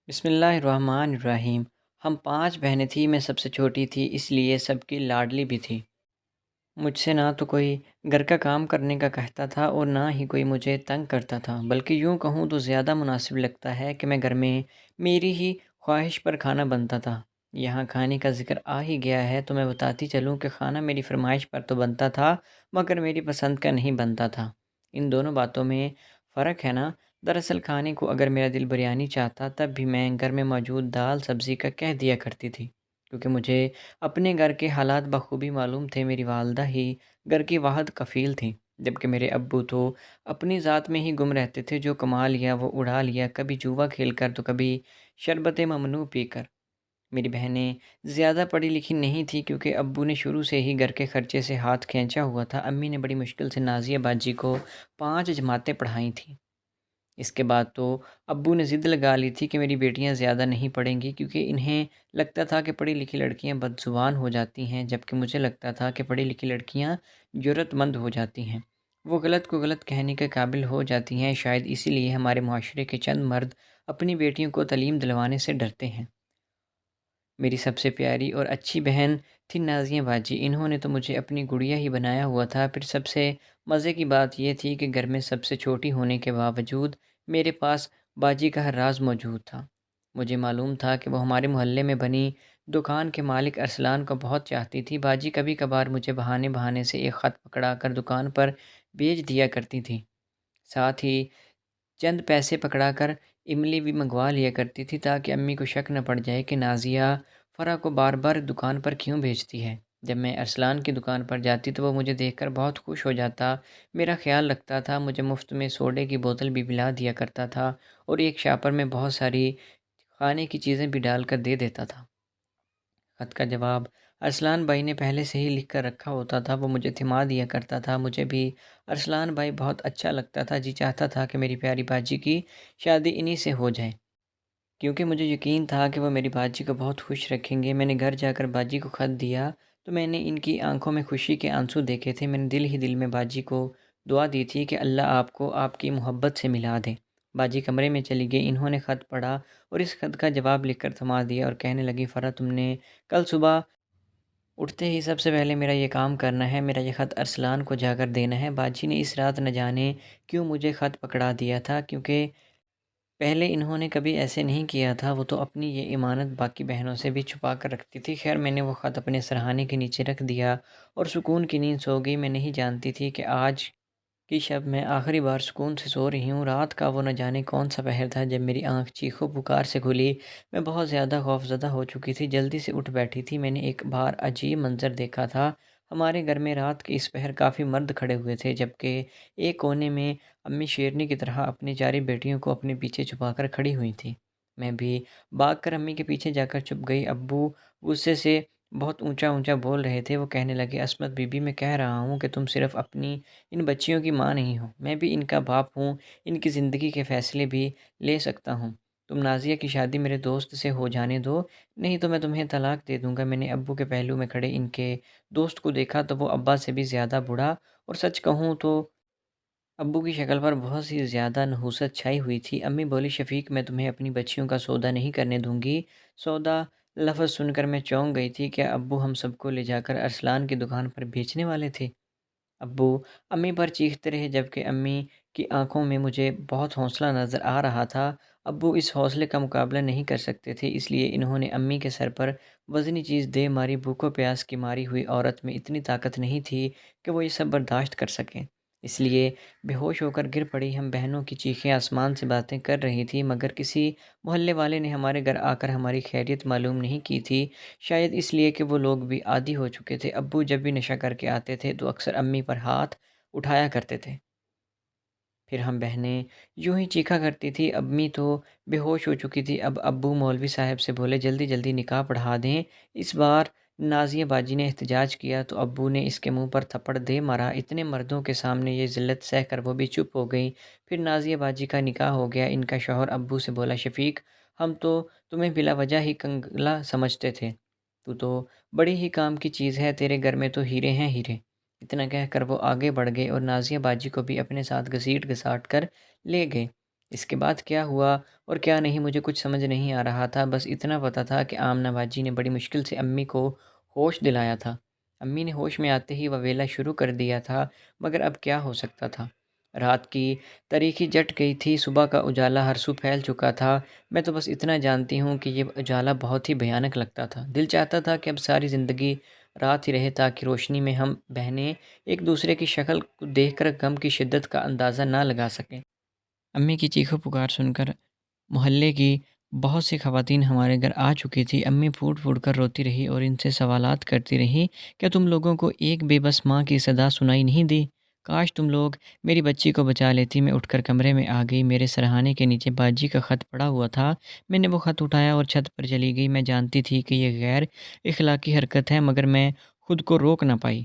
بسم اللہ الرحمن الرحیم۔ ہم 5 بہنیں تھیں، میں سب سے چھوٹی تھی، اس لیے سب کی لاڈلی بھی تھی۔ مجھ سے نہ تو کوئی گھر کا کام کرنے کا کہتا تھا اور نہ ہی کوئی مجھے تنگ کرتا تھا، بلکہ یوں کہوں تو زیادہ مناسب لگتا ہے کہ میں گھر میں میری ہی خواہش پر کھانا بنتا تھا۔ یہاں کھانے کا ذکر آ ہی گیا ہے تو میں بتاتی چلوں کہ کھانا میری فرمائش پر تو بنتا تھا، مگر میری پسند کا نہیں بنتا تھا۔ ان دونوں باتوں میں فرق ہے نا۔ دراصل کھانے کو اگر میرا دل بریانی چاہتا تب بھی میں گھر میں موجود دال سبزی کا کہہ دیا کرتی تھی، کیونکہ مجھے اپنے گھر کے حالات بخوبی معلوم تھے۔ میری والدہ ہی گھر کی واحد کفیل تھیں، جبکہ میرے ابو تو اپنی ذات میں ہی گم رہتے تھے، جو کما لیا وہ اڑا لیا، کبھی جوا کھیل کر تو کبھی شربت ممنوع پی کر۔ میری بہنیں زیادہ پڑھی لکھی نہیں تھیں، کیونکہ ابو نے شروع سے ہی گھر کے خرچے سے ہاتھ کھینچا ہوا تھا۔ امی نے بڑی مشکل سے نازیہ باجی کو 5 جماعتیں پڑھائی تھیں۔ اس کے بعد تو ابو نے ضد لگا لی تھی کہ میری بیٹیاں زیادہ نہیں پڑھیں گی، کیونکہ انہیں لگتا تھا کہ پڑھی لکھی لڑکیاں بدزبان ہو جاتی ہیں، جبکہ مجھے لگتا تھا کہ پڑھی لکھی لڑکیاں جرأت مند ہو جاتی ہیں، وہ غلط کو غلط کہنے کے قابل ہو جاتی ہیں۔ شاید اسی لیے ہمارے معاشرے کے چند مرد اپنی بیٹیوں کو تعلیم دلوانے سے ڈرتے ہیں۔ میری سب سے پیاری اور اچھی بہن تھی نازیہ باجی، انہوں نے تو مجھے اپنی گڑیا ہی بنایا ہوا تھا۔ پھر سب سے مزے کی بات یہ تھی کہ گھر میں سب سے چھوٹی ہونے کے باوجود میرے پاس باجی کا ہر راز موجود تھا۔ مجھے معلوم تھا کہ وہ ہمارے محلے میں بنی دکان کے مالک ارسلان کو بہت چاہتی تھی۔ باجی کبھی کبھار مجھے بہانے بہانے سے ایک خط پکڑا کر دکان پر بھیج دیا کرتی تھی، ساتھ ہی چند پیسے پکڑا کر املی بھی منگوا لیا کرتی تھی، تاکہ امی کو شک نہ پڑ جائے کہ نازیہ فرح کو بار بار دکان پر کیوں بھیجتی ہے۔ جب میں ارسلان کی دکان پر جاتی تو وہ مجھے دیکھ کر بہت خوش ہو جاتا، میرا خیال رکھتا تھا، مجھے مفت میں سوڈے کی بوتل بھی پلا دیا کرتا تھا اور ایک شاپر میں بہت ساری کھانے کی چیزیں بھی ڈال کر دے دیتا تھا۔ خط کا جواب ارسلان بھائی نے پہلے سے ہی لکھ کر رکھا ہوتا تھا، وہ مجھے تھما دیا کرتا تھا۔ مجھے بھی ارسلان بھائی بہت اچھا لگتا تھا، جی چاہتا تھا کہ میری پیاری باجی کی شادی انہی سے ہو جائے، کیونکہ مجھے یقین تھا کہ وہ میری باجی کو بہت خوش رکھیں گے۔ میں نے گھر جا کر باجی کو خط دیا تو میں نے ان کی آنکھوں میں خوشی کے آنسو دیکھے تھے۔ میں نے دل ہی دل میں باجی کو دعا دی تھی کہ اللہ آپ کو آپ کی محبت سے ملا دے۔ باجی کمرے میں چلی گئی، انہوں نے خط پڑھا اور اس خط کا جواب لکھ کر تھما دیا اور کہنے لگی، فرح تم نے کل صبح اٹھتے ہی سب سے پہلے میرا یہ کام کرنا ہے، میرا یہ خط ارسلان کو جا کر دینا ہے۔ باجی نے اس رات نہ جانے کیوں مجھے خط پکڑا دیا تھا، کیونکہ پہلے انہوں نے کبھی ایسے نہیں کیا تھا۔ وہ تو اپنی یہ امانت باقی بہنوں سے بھی چھپا کر رکھتی تھی۔ خیر میں نے وہ خط اپنے سرہانے کے نیچے رکھ دیا اور سکون کی نیند سو گئی۔ میں نہیں جانتی تھی کہ آج کی شب میں آخری بار سکون سے سو رہی ہوں۔ رات کا وہ نہ جانے کون سا پہر تھا جب میری آنکھ چیخو پکار سے کھلی۔ میں بہت زیادہ خوف زدہ ہو چکی تھی، جلدی سے اٹھ بیٹھی تھی۔ میں نے ایک بار عجیب منظر دیکھا تھا۔ ہمارے گھر میں رات کے اس پہر کافی مرد کھڑے ہوئے تھے، جبکہ ایک کونے میں امی شیرنی کی طرح اپنی 4 بیٹیوں کو اپنے پیچھے چھپا کر کھڑی ہوئی تھی۔ میں بھی بھاگ کر امی کے پیچھے جا کر چھپ گئی۔ ابو غصے سے بہت اونچا اونچا بول رہے تھے۔ وہ کہنے لگے، عصمت بی بی، میں کہہ رہا ہوں کہ تم صرف اپنی ان بچیوں کی ماں نہیں ہو، میں بھی ان کا باپ ہوں، ان کی زندگی کے فیصلے بھی لے سکتا ہوں۔ تم نازیہ کی شادی میرے دوست سے ہو جانے دو، نہیں تو میں تمہیں طلاق دے دوں گا۔ میں نے ابو کے پہلو میں کھڑے ان کے دوست کو دیکھا تو وہ ابا سے بھی زیادہ بوڑھا، اور سچ کہوں تو ابو کی شکل پر بہت سی زیادہ نحوست چھائی ہوئی تھی۔ امی بولی، شفیق میں تمہیں اپنی بچیوں کا سودا نہیں کرنے دوں گی۔ سودا لفظ سن کر میں چونک گئی تھی۔ کیا ابو ہم سب کو لے جا کر ارسلان کی دکان پر بیچنے والے تھے؟ ابو امی پر چیختے رہے، جبکہ امی کی آنکھوں میں مجھے بہت حوصلہ نظر آ رہا تھا۔ ابو اس حوصلے کا مقابلہ نہیں کر سکتے تھے، اس لیے انہوں نے امی کے سر پر وزنی چیز دے ماری۔ بھوک و پیاس کی ماری ہوئی عورت میں اتنی طاقت نہیں تھی کہ وہ یہ سب برداشت کر سکیں، اس لیے بے ہوش ہو کر گر پڑی۔ ہم بہنوں کی چیخیں آسمان سے باتیں کر رہی تھی، مگر کسی محلے والے نے ہمارے گھر آ کر ہماری خیریت معلوم نہیں کی تھی، شاید اس لیے کہ وہ لوگ بھی عادی ہو چکے تھے۔ ابو جب بھی نشہ کر کے آتے تھے تو اکثر امی پر ہاتھ اٹھایا کرتے تھے، پھر ہم بہنیں یوں ہی چیخا کرتی تھی۔ امی تو بے ہوش ہو چکی تھی۔ اب ابو مولوی صاحب سے بولے، جلدی جلدی نکاح پڑھا دیں۔ اس بار نازیہ باجی نے احتجاج کیا تو ابو نے اس کے منہ پر تھپڑ دے مارا۔ اتنے مردوں کے سامنے یہ ذلت سہ کر وہ بھی چپ ہو گئی۔ پھر نازیہ باجی کا نکاح ہو گیا۔ ان کا شوہر ابو سے بولا، شفیق ہم تو تمہیں بلا وجہ ہی کنگلا سمجھتے تھے، تو بڑی ہی کام کی چیز ہے، تیرے گھر میں تو ہیرے ہیں ہیرے۔ اتنا کہہ کر وہ آگے بڑھ گئے اور نازیہ باجی کو بھی اپنے ساتھ گھسیٹ گھساٹ کر لے گئے۔ اس کے بعد کیا ہوا اور کیا نہیں مجھے کچھ سمجھ نہیں آ رہا تھا، بس اتنا پتہ تھا کہ آمنہ باجی نے بڑی مشکل سے امی کو ہوش دلایا تھا۔ امی نے ہوش میں آتے ہی وویلا شروع کر دیا تھا، مگر اب کیا ہو سکتا تھا؟ رات کی تاریکی جٹ گئی تھی، صبح کا اجالا ہر سو پھیل چکا تھا۔ میں تو بس اتنا جانتی ہوں کہ یہ اجالا بہت ہی بھیانک لگتا تھا۔ دل چاہتا تھا کہ اب ساری زندگی رات ہی رہے تاکہ روشنی میں ہم بہنیں ایک دوسرے کی شکل کو دیکھ کر غم کی شدت کا اندازہ نہ لگا سکیں۔ امی کی چیخو پکار سن کر محلے کی بہت سی خواتین ہمارے گھر آ چکی تھی۔ امی پھوٹ پھوٹ کر روتی رہی اور ان سے سوالات کرتی رہی، کیا تم لوگوں کو ایک بے بس ماں کی صدا سنائی نہیں دی؟ کاش تم لوگ میری بچی کو بچا لیتی۔ میں اٹھ کر کمرے میں آ گئی۔ میرے سرہانے کے نیچے باجی کا خط پڑا ہوا تھا۔ میں نے وہ خط اٹھایا اور چھت پر چلی گئی۔ میں جانتی تھی کہ یہ غیر اخلاقی حرکت ہے، مگر میں خود کو روک نہ پائی۔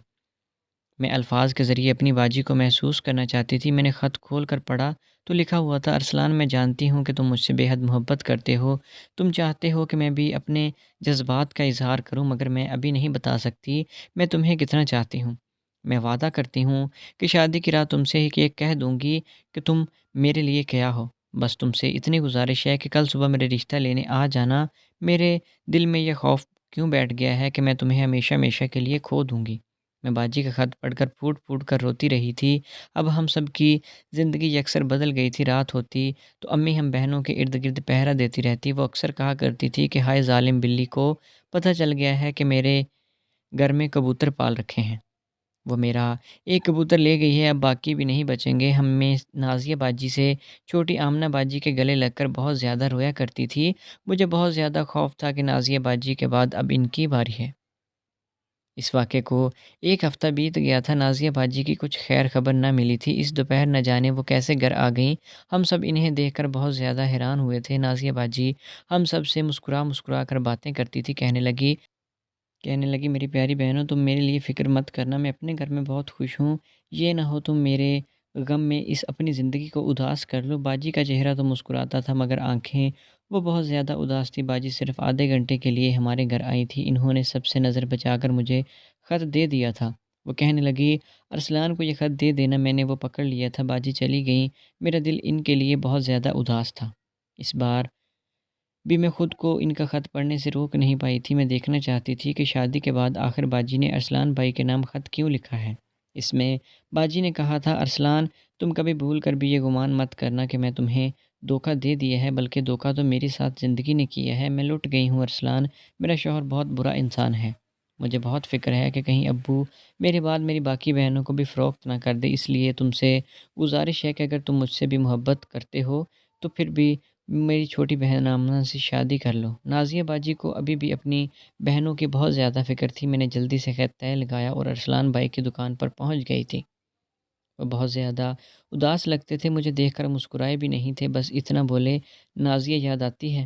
میں الفاظ کے ذریعے اپنی باجی کو محسوس کرنا چاہتی تھی۔ میں نے خط کھول کر پڑھا تو لکھا ہوا تھا، ارسلان، میں جانتی ہوں کہ تم مجھ سے بے حد محبت کرتے ہو۔ تم چاہتے ہو کہ میں بھی اپنے جذبات کا اظہار کروں، مگر میں ابھی نہیں بتا سکتی میں تمہیں کتنا چاہتی ہوں۔ میں وعدہ کرتی ہوں کہ شادی کی رات تم سے ہی یہ کہہ دوں گی کہ تم میرے لیے کیا ہو۔ بس تم سے اتنی گزارش ہے کہ کل صبح میرے رشتہ لینے آ جانا۔ میرے دل میں یہ خوف کیوں بیٹھ گیا ہے کہ میں تمہیں ہمیشہ ہمیشہ کے لیے کھو دوں گی۔ میں باجی کا خط پڑھ کر پھوٹ پھوٹ کر روتی رہی تھی۔ اب ہم سب کی زندگی یکسر بدل گئی تھی۔ رات ہوتی تو امی ہم بہنوں کے ارد گرد پہرا دیتی رہتی۔ وہ اکثر کہا کرتی تھی کہ ہائے ظالم بلی کو پتہ چل گیا ہے کہ میرے گھر میں کبوتر پال رکھے ہیں۔ وہ میرا ایک کبوتر لے گئی ہے، اب باقی بھی نہیں بچیں گے۔ ہم میں نازیہ باجی سے چھوٹی آمنہ باجی کے گلے لگ کر بہت زیادہ رویا کرتی تھی۔ مجھے بہت زیادہ خوف تھا کہ نازیہ باجی کے بعد اب ان کی باری ہے۔ اس واقعے کو ایک ہفتہ بیت گیا تھا۔ نازیہ باجی کی کچھ خیر خبر نہ ملی تھی۔ اس دوپہر نہ جانے وہ کیسے گھر آ گئیں۔ ہم سب انہیں دیکھ کر بہت زیادہ حیران ہوئے تھے۔ نازیہ باجی ہم سب سے مسکرا مسکرا کر باتیں کرتی تھی، کہنے لگی میری پیاری بہنوں، تم میرے لیے فکر مت کرنا، میں اپنے گھر میں بہت خوش ہوں۔ یہ نہ ہو تم میرے غم میں اس اپنی زندگی کو اداس کر لو۔ باجی کا چہرہ تو مسکراتا تھا، مگر آنکھیں وہ بہت زیادہ اداس تھی۔ باجی صرف آدھے گھنٹے کے لیے ہمارے گھر آئی تھی۔ انہوں نے سب سے نظر بچا کر مجھے خط دے دیا تھا۔ وہ کہنے لگی، ارسلان کو یہ خط دے دینا۔ میں نے وہ پکڑ لیا تھا۔ باجی چلی گئیں۔ میرا دل ان کے لیے بہت زیادہ اداس تھا۔ اس بار بھی میں خود کو ان کا خط پڑھنے سے روک نہیں پائی تھی۔ میں دیکھنا چاہتی تھی کہ شادی کے بعد آخر باجی نے ارسلان بھائی کے نام خط کیوں لکھا ہے۔ اس میں باجی نے کہا تھا، ارسلان، تم کبھی بھول کر بھی یہ گمان مت کرنا کہ میں تمہیں دھوکہ دے دیا ہے، بلکہ دھوکہ تو میری ساتھ زندگی نے کیا ہے۔ میں لٹ گئی ہوں ارسلان، میرا شوہر بہت برا انسان ہے۔ مجھے بہت فکر ہے کہ کہیں ابو میرے بعد میری باقی بہنوں کو بھی فروخت نہ کر دے۔ اس لیے تم سے گزارش ہے کہ اگر تم مجھ سے بھی محبت کرتے ہو تو پھر بھی میری چھوٹی بہن آمنہ سے شادی کر لو۔ نازیہ باجی کو ابھی بھی اپنی بہنوں کی بہت زیادہ فکر تھی۔ میں نے جلدی سے خط طے لگایا اور ارسلان بھائی کی دکان پر پہنچ گئی تھی۔ وہ بہت زیادہ اداس لگتے تھے، مجھے دیکھ کر مسکرائے بھی نہیں تھے، بس اتنا بولے، نازیہ یاد آتی ہے؟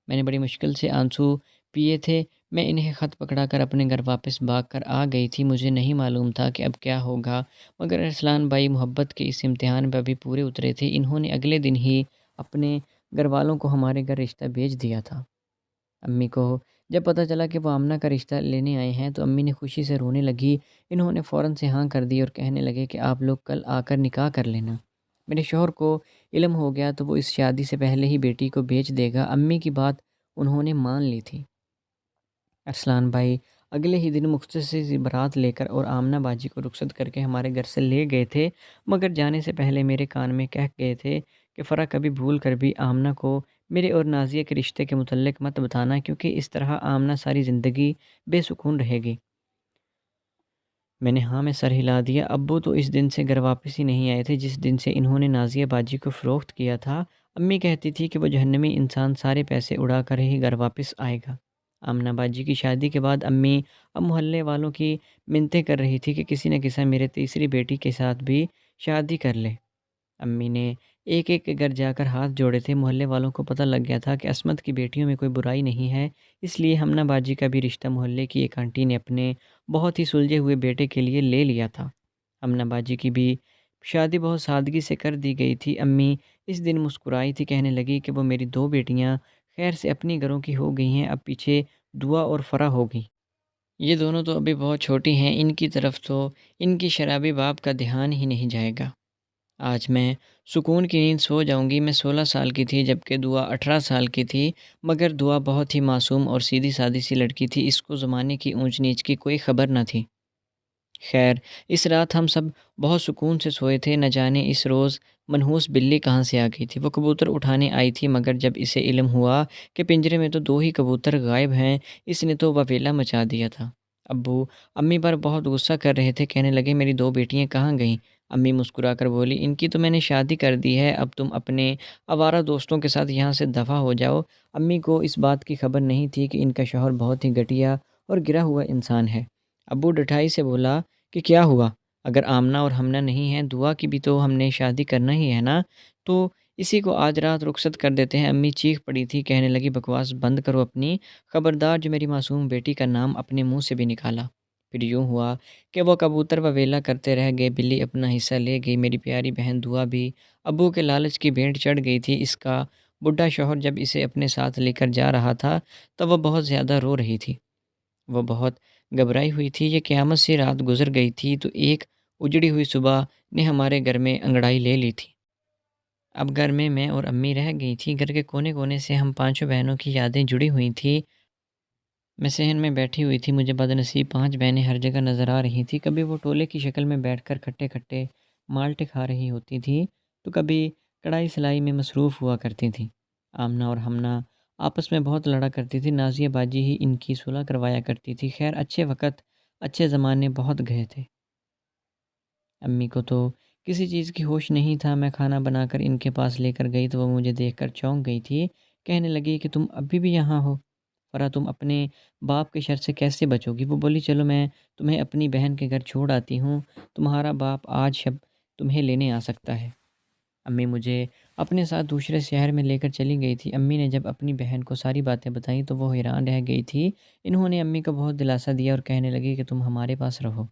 میں نے بڑی مشکل سے آنسو پیے تھے۔ میں انہیں خط پکڑا کر اپنے گھر واپس بھاگ کر آ گئی تھی۔ مجھے نہیں معلوم تھا کہ اب کیا ہوگا، مگر ارسلان بھائی محبت کے اس امتحان میں ابھی پورے اترے تھے۔ انہوں نے اگلے دن ہی اپنے گھر والوں کو ہمارے گھر رشتہ بھیج دیا تھا۔ امی کو جب پتہ چلا کہ وہ آمنہ کا رشتہ لینے آئے ہیں تو امی نے خوشی سے رونے لگی۔ انہوں نے فوراً سے ہاں کر دی اور کہنے لگے کہ آپ لوگ کل آ کر نکاح کر لینا۔ میرے شوہر کو علم ہو گیا تو وہ اس شادی سے پہلے ہی بیٹی کو بیچ دے گا۔ امی کی بات انہوں نے مان لی تھی۔ ارسلان بھائی اگلے ہی دن مختصر سی بارات لے کر اور آمنہ باجی کو رخصت کر کے ہمارے گھر سے لے گئے تھے، مگر جانے سے پہلے میرے کان میں کہہ گئے تھے کہ فرح کبھی بھول کر بھی آمنہ کو میرے اور نازیہ کے رشتے کے متعلق مت بتانا، کیونکہ اس طرح آمنہ ساری زندگی بے سکون رہے گی۔ میں نے ہاں میں سر ہلا دیا۔ ابو تو اس دن سے گھر واپس ہی نہیں آئے تھے جس دن سے انہوں نے نازیہ باجی کو فروخت کیا تھا۔ امی کہتی تھی کہ وہ جہنمی انسان سارے پیسے اڑا کر ہی گھر واپس آئے گا۔ آمنہ باجی کی شادی کے بعد امی اب محلے والوں کی منتیں کر رہی تھی کہ کسی نہ کسی میرے تیسری بیٹی کے ساتھ بھی شادی کر لے۔ امی نے ایک ایک کے گھر جا کر ہاتھ جوڑے تھے۔ محلے والوں کو پتہ لگ گیا تھا کہ عصمت کی بیٹیوں میں کوئی برائی نہیں ہے، اس لیے ہمنہ باجی کا بھی رشتہ محلے کی ایک آنٹی نے اپنے بہت ہی سلجھے ہوئے بیٹے کے لیے لے لیا تھا۔ ہمنہ باجی کی بھی شادی بہت سادگی سے کر دی گئی تھی۔ امی اس دن مسکرائی تھی، کہنے لگی کہ وہ میری دو بیٹیاں خیر سے اپنی گھروں کی ہو گئی ہیں، اب پیچھے دعا اور فرح ہوگی۔ یہ دونوں تو ابھی بہت چھوٹی ہیں، ان کی طرف تو ان کی شرابی باپ کا دھیان ہی نہیں جائے گا۔ آج میں سکون کی نیند سو جاؤں گی۔ میں 16 سال کی تھی جبکہ دعا 18 سال کی تھی، مگر دعا بہت ہی معصوم اور سیدھی سادی سی لڑکی تھی، اس کو زمانے کی اونچ نیچ کی کوئی خبر نہ تھی۔ خیر، اس رات ہم سب بہت سکون سے سوئے تھے، نہ جانے اس روز منحوس بلی کہاں سے آ گئی تھی۔ وہ کبوتر اٹھانے آئی تھی، مگر جب اسے علم ہوا کہ پنجرے میں تو 2 ہی کبوتر غائب ہیں، اس نے تو وویلا مچا دیا تھا۔ ابو امی پر بہت غصہ کر رہے تھے، کہنے لگے میری 2 بیٹیاں کہاں گئیں؟ امی مسکرا کر بولی ان کی تو میں نے شادی کر دی ہے، اب تم اپنے آوارہ دوستوں کے ساتھ یہاں سے دفع ہو جاؤ۔ امی کو اس بات کی خبر نہیں تھی کہ ان کا شوہر بہت ہی گھٹیا اور گرا ہوا انسان ہے۔ ابو ڈٹھائی سے بولا کہ کیا ہوا؟ اگر آمنہ اور ہمنہ نہیں ہیں، دعا کی بھی تو ہم نے شادی کرنا ہی ہے نا، تو اسی کو آج رات رخصت کر دیتے ہیں۔ امی چیخ پڑی تھی، کہنے لگی بکواس بند کرو اپنی، خبردار جو میری معصوم بیٹی کا نام اپنے منہ سے بھی نکالا۔ پھر یوں ہوا کہ وہ کبوتر وویلا کرتے رہ گئے، بلی اپنا حصہ لے گئی، میری پیاری بہن دعا بھی ابو کے لالچ کی بھیڑ چڑھ گئی تھی۔ اس کا بڈھا شوہر جب اسے اپنے ساتھ لے کر جا رہا تھا تب وہ بہت زیادہ رو رہی تھی، وہ بہت گھبرائی ہوئی تھی۔ یہ قیامت سے رات گزر گئی تھی تو ایک اجڑی ہوئی صبح نے ہمارے گھر میں انگڑائی لے لی تھی۔ اب گھر میں اور امی رہ گئی تھی، گھر کے کونے کونے سے ہم پانچوں بہنوں کی یادیں جڑی ہوئی تھیں۔ میں صحن میں بیٹھی ہوئی تھی، مجھے بدنصیب 5 بہنیں ہر جگہ نظر آ رہی تھیں۔ کبھی وہ ٹولے کی شکل میں بیٹھ کر کھٹے کھٹے مالٹے کھا رہی ہوتی تھیں، تو کبھی کڑھائی سلائی میں مصروف ہوا کرتی تھیں۔ آمنہ اور ہمنہ آپس میں بہت لڑا کرتی تھی، نازیہ باجی ہی ان کی صلح کروایا کرتی تھی۔ خیر، اچھے وقت اچھے زمانے بہت گئے تھے۔ امی کو تو کسی چیز کی ہوش نہیں تھا۔ میں کھانا بنا کر ان کے پاس لے کر گئی تو وہ مجھے دیکھ کر چونک گئی تھی، کہنے لگی کہ تم ابھی بھی یہاں ہو؟ فرا تم اپنے باپ کے شر سے کیسے بچو گی؟ وہ بولی چلو میں تمہیں اپنی بہن کے گھر چھوڑ آتی ہوں، تمہارا باپ آج شب تمہیں لینے آ سکتا ہے۔ امی مجھے اپنے ساتھ دوسرے شہر میں لے کر چلی گئی تھی۔ امی نے جب اپنی بہن کو ساری باتیں بتائیں تو وہ حیران رہ گئی تھی۔ انہوں نے امی کو بہت دلاسا دیا اور کہنے لگی کہ تم ہمارے پاس رہو،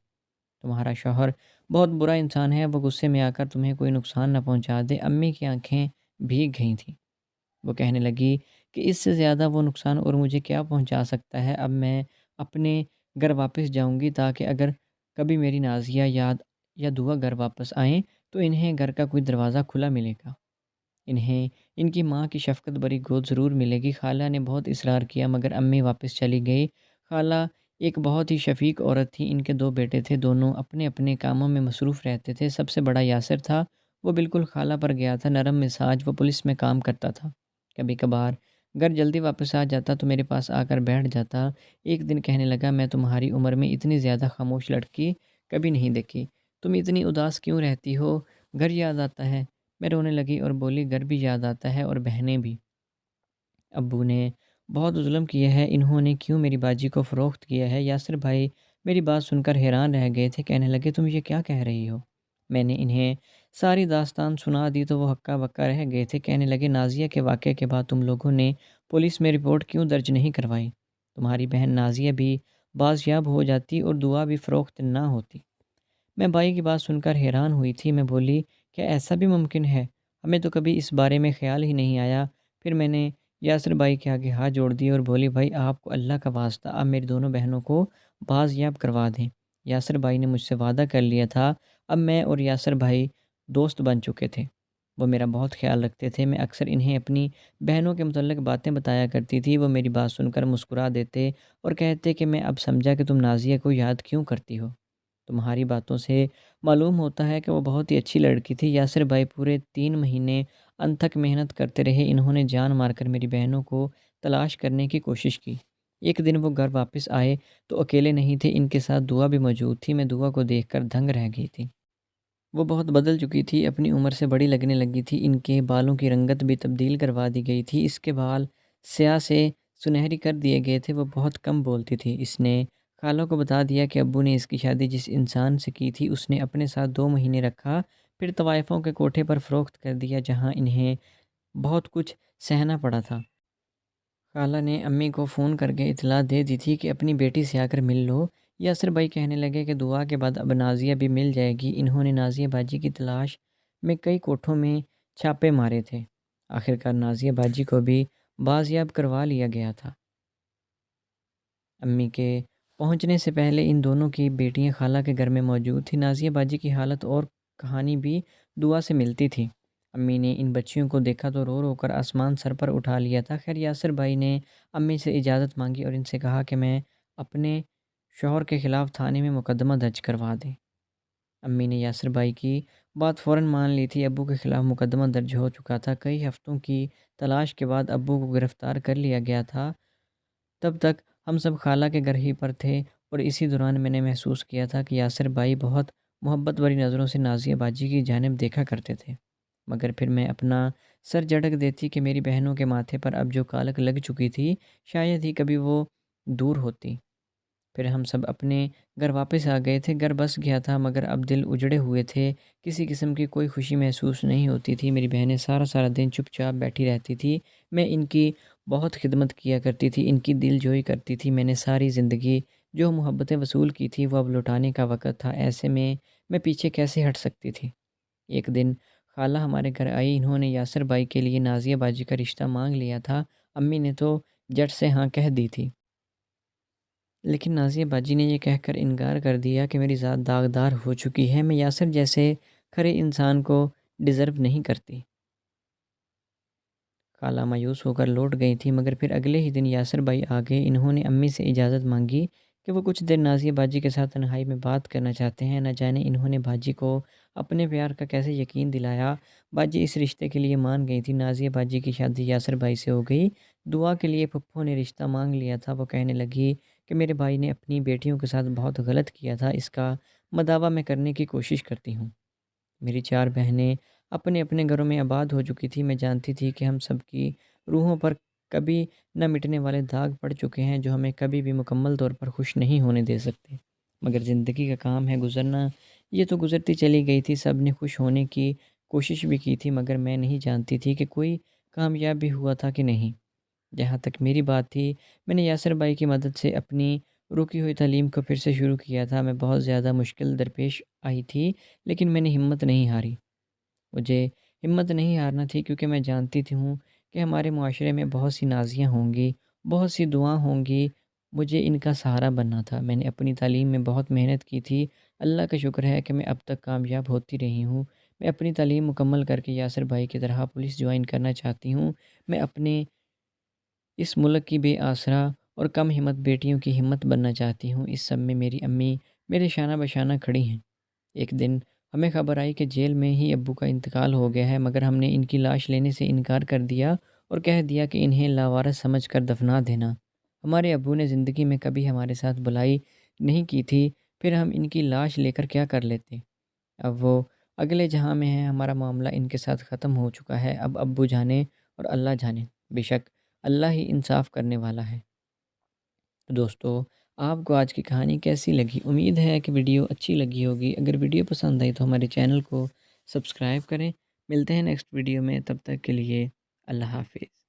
تمہارا شوہر بہت برا انسان ہے، وہ غصے میں آ کر تمہیں کوئی نقصان نہ پہنچا دے۔ امی کی آنکھیں بھیگ گئی تھیں، وہ کہنے لگی کہ اس سے زیادہ وہ نقصان اور مجھے کیا پہنچا سکتا ہے؟ اب میں اپنے گھر واپس جاؤں گی تاکہ اگر کبھی میری نازیہ یا دعا گھر واپس آئیں تو انہیں گھر کا کوئی دروازہ کھلا ملے گا، انہیں ان کی ماں کی شفقت بری گود ضرور ملے گی۔ خالہ نے بہت اصرار کیا مگر امی واپس چلی گئی۔ خالہ ایک بہت ہی شفیق عورت تھی، ان کے 2 بیٹے تھے، دونوں اپنے اپنے کاموں میں مصروف رہتے تھے۔ سب سے بڑا یاسر تھا، وہ بالکل خالہ پر گیا تھا، نرم مزاج، وہ پولیس میں کام کرتا تھا۔ کبھی کبھار گھر جلدی واپس آ جاتا تو میرے پاس آ کر بیٹھ جاتا۔ ایک دن کہنے لگا میں تمہاری عمر میں اتنی زیادہ خاموش لڑکی کبھی نہیں دیکھی، تم اتنی اداس کیوں رہتی ہو؟ گھر یاد آتا ہے؟ میں رونے لگی اور بولی گھر بھی یاد آتا ہے اور بہنیں بھی۔ ابو نے بہت ظلم کیا ہے، انہوں نے کیوں میری باجی کو فروخت کیا ہے؟ یاسر بھائی میری بات سن کر حیران رہ گئے تھے، کہنے لگے تم یہ کیا کہہ رہی ہو؟ میں نے انہیں ساری داستان سنا دی تو وہ ہکا بکا رہ گئے تھے، کہنے لگے نازیہ کے واقعے کے بعد تم لوگوں نے پولیس میں رپورٹ کیوں درج نہیں کروائی؟ تمہاری بہن نازیہ بھی بازیاب ہو جاتی اور دعا بھی فروخت نہ ہوتی۔ میں بھائی کی بات سن کر حیران ہوئی تھی، میں بولی کیا ایسا بھی ممکن ہے؟ ہمیں تو کبھی اس بارے میں خیال ہی نہیں آیا۔ پھر میں نے یاسر بھائی کے آگے ہاتھ جوڑ دیے اور بولی بھائی آپ کو اللہ کا واسطہ آپ میری دونوں بہنوں کو بازیاب کروا دیں۔ یاسر بھائی نے مجھ سے وعدہ کر لیا تھا، اب میں اور یاسر بھائی دوست بن چکے تھے، وہ میرا بہت خیال رکھتے تھے۔ میں اکثر انہیں اپنی بہنوں کے متعلق باتیں بتایا کرتی تھی، وہ میری بات سن کر مسکرا دیتے اور کہتے کہ میں اب سمجھا کہ تم نازیہ کو یاد کیوں کرتی ہو، تمہاری باتوں سے معلوم ہوتا ہے کہ وہ بہت ہی اچھی لڑکی تھی۔ یاسر بھائی پورے 3 مہینے انتھک محنت کرتے رہے، انہوں نے جان مار کر میری بہنوں کو تلاش کرنے کی کوشش کی۔ ایک دن وہ گھر واپس آئے تو اکیلے نہیں تھے، ان کے ساتھ دعا بھی موجود تھی۔ میں دعا کو دیکھ کر دنگ رہ گئی تھی، وہ بہت بدل چکی تھی، اپنی عمر سے بڑی لگنے لگی تھی، ان کے بالوں کی رنگت بھی تبدیل کروا دی گئی تھی، اس کے بال سیاہ سے سنہری کر دیے گئے تھے، وہ بہت کم بولتی تھی۔ اس نے خالہ کو بتا دیا کہ ابو نے اس کی شادی جس انسان سے کی تھی اس نے اپنے ساتھ 2 مہینے رکھا، پھر طوائفوں کے کوٹھے پر فروخت کر دیا جہاں انہیں بہت کچھ سہنا پڑا تھا۔ خالہ نے امی کو فون کر کے اطلاع دے دی تھی کہ اپنی بیٹی سے آ کر مل لو۔ یاسر بھائی کہنے لگے کہ دعا کے بعد اب نازیہ بھی مل جائے گی۔ انہوں نے نازیہ باجی کی تلاش میں کئی کوٹھوں میں چھاپے مارے تھے، آخرکار نازیہ باجی کو بھی بازیاب کروا لیا گیا تھا۔ امی کے پہنچنے سے پہلے ان دونوں کی بیٹیاں خالہ کے گھر میں موجود تھیں۔ نازیہ باجی کی حالت اور کہانی بھی دعا سے ملتی تھی۔ امی نے ان بچیوں کو دیکھا تو رو رو کر آسمان سر پر اٹھا لیا تھا۔ خیر یاسر بھائی نے امی سے اجازت مانگی اور ان سے کہا کہ میں اپنے شوہر کے خلاف تھانے میں مقدمہ درج کروا دیں۔ امی نے یاسر بھائی کی بات فوراً مان لی تھی۔ ابو کے خلاف مقدمہ درج ہو چکا تھا۔ کئی ہفتوں کی تلاش کے بعد ابو کو گرفتار کر لیا گیا تھا۔ تب تک ہم سب خالہ کے گھر ہی پر تھے اور اسی دوران میں نے محسوس کیا تھا کہ یاسر بھائی بہت محبت بھری نظروں سے نازیہ باجی کی جانب دیکھا کرتے تھے، مگر پھر میں اپنا سر جھٹک دیتی کہ میری بہنوں کے ماتھے پر اب جو کالک لگ چکی تھی شاید ہی کبھی وہ دور ہوتی۔ پھر ہم سب اپنے گھر واپس آ گئے تھے۔ گھر بس گیا تھا مگر اب دل اجڑے ہوئے تھے، کسی قسم کی کوئی خوشی محسوس نہیں ہوتی تھی۔ میری بہنیں سارا سارا دن چپ چاپ بیٹھی رہتی تھی، میں ان کی بہت خدمت کیا کرتی تھی، ان کی دل جوئی کرتی تھی۔ میں نے ساری زندگی جو محبتیں وصول کی تھی وہ اب لوٹانے کا وقت تھا، ایسے میں پیچھے کیسے ہٹ سکتی تھی۔ ایک دن خالہ ہمارے گھر آئی، انہوں نے یاسر بھائی کے لیے نازیہ باجی کا رشتہ مانگ لیا تھا۔ امی نے تو جٹ سے ہاں کہہ دی تھی، لیکن نازیہ باجی نے یہ کہہ کر انکار کر دیا کہ میری ذات داغدار ہو چکی ہے، میں یاسر جیسے کھرے انسان کو ڈیزرو نہیں کرتی۔ خالہ مایوس ہو کر لوٹ گئی تھی، مگر پھر اگلے ہی دن یاسر بھائی آ گئے۔ انہوں نے امی سے اجازت مانگی کہ وہ کچھ دیر نازیہ باجی کے ساتھ تنہائی میں بات کرنا چاہتے ہیں۔ نہ جانے انہوں نے باجی کو اپنے پیار کا کیسے یقین دلایا، باجی اس رشتے کے لیے مان گئی تھی۔ نازیہ باجی کی شادی یاسر بھائی سے ہو گئی۔ دعا کے لیے پھپھو نے رشتہ مانگ لیا تھا۔ وہ کہنے لگی کہ میرے بھائی نے اپنی بیٹیوں کے ساتھ بہت غلط کیا تھا، اس کا مداوع میں کرنے کی کوشش کرتی ہوں۔ میری 4 بہنیں اپنے اپنے گھروں میں آباد ہو چکی تھی۔ میں جانتی تھی کہ ہم سب کی روحوں پر کبھی نہ مٹنے والے داغ پڑ چکے ہیں جو ہمیں کبھی بھی مکمل طور پر خوش نہیں ہونے دے سکتے، مگر زندگی کا کام ہے گزرنا، یہ تو گزرتی چلی گئی تھی۔ سب نے خوش ہونے کی کوشش بھی کی تھی، مگر میں نہیں جانتی تھی کہ کوئی کامیاب بھی ہوا تھا کہ نہیں۔ جہاں تک میری بات تھی، میں نے یاسر بھائی کی مدد سے اپنی رکی ہوئی تعلیم کو پھر سے شروع کیا تھا۔ میں بہت زیادہ مشکل درپیش آئی تھی، لیکن میں نے ہمت نہیں ہاری۔ مجھے ہمت نہیں ہارنا تھی کیونکہ میں جانتی ہوں کہ ہمارے معاشرے میں بہت سی نازیاں ہوں گی، بہت سی دعائیں ہوں گی، مجھے ان کا سہارا بننا تھا۔ میں نے اپنی تعلیم میں بہت محنت کی تھی، اللہ کا شکر ہے کہ میں اب تک کامیاب ہوتی رہی ہوں۔ میں اپنی تعلیم مکمل کر کے یاسر بھائی کی طرح پولیس جوائن کرنا چاہتی ہوں۔ میں اپنے اس ملک کی بے آسرا اور کم ہمت بیٹیوں کی ہمت بننا چاہتی ہوں۔ اس سب میں میری امی میرے شانہ بشانہ کھڑی ہیں۔ ایک دن ہمیں خبر آئی کہ جیل میں ہی ابو کا انتقال ہو گیا ہے، مگر ہم نے ان کی لاش لینے سے انکار کر دیا اور کہہ دیا کہ انہیں لاوارث سمجھ کر دفنا دینا۔ ہمارے ابو نے زندگی میں کبھی ہمارے ساتھ بلائی نہیں کی تھی، پھر ہم ان کی لاش لے کر کیا کر لیتے؟ اب وہ اگلے جہاں میں ہیں، ہمارا معاملہ ان کے ساتھ ختم ہو چکا ہے۔ اب ابو جانے اور اللہ جانے، بے شک اللہ ہی انصاف کرنے والا ہے۔ تو دوستو، آپ کو آج کی کہانی کیسی لگی؟ امید ہے کہ ویڈیو اچھی لگی ہوگی۔ اگر ویڈیو پسند آئی تو ہمارے چینل کو سبسکرائب کریں۔ ملتے ہیں نیکسٹ ویڈیو میں، تب تک کے لیے اللہ حافظ۔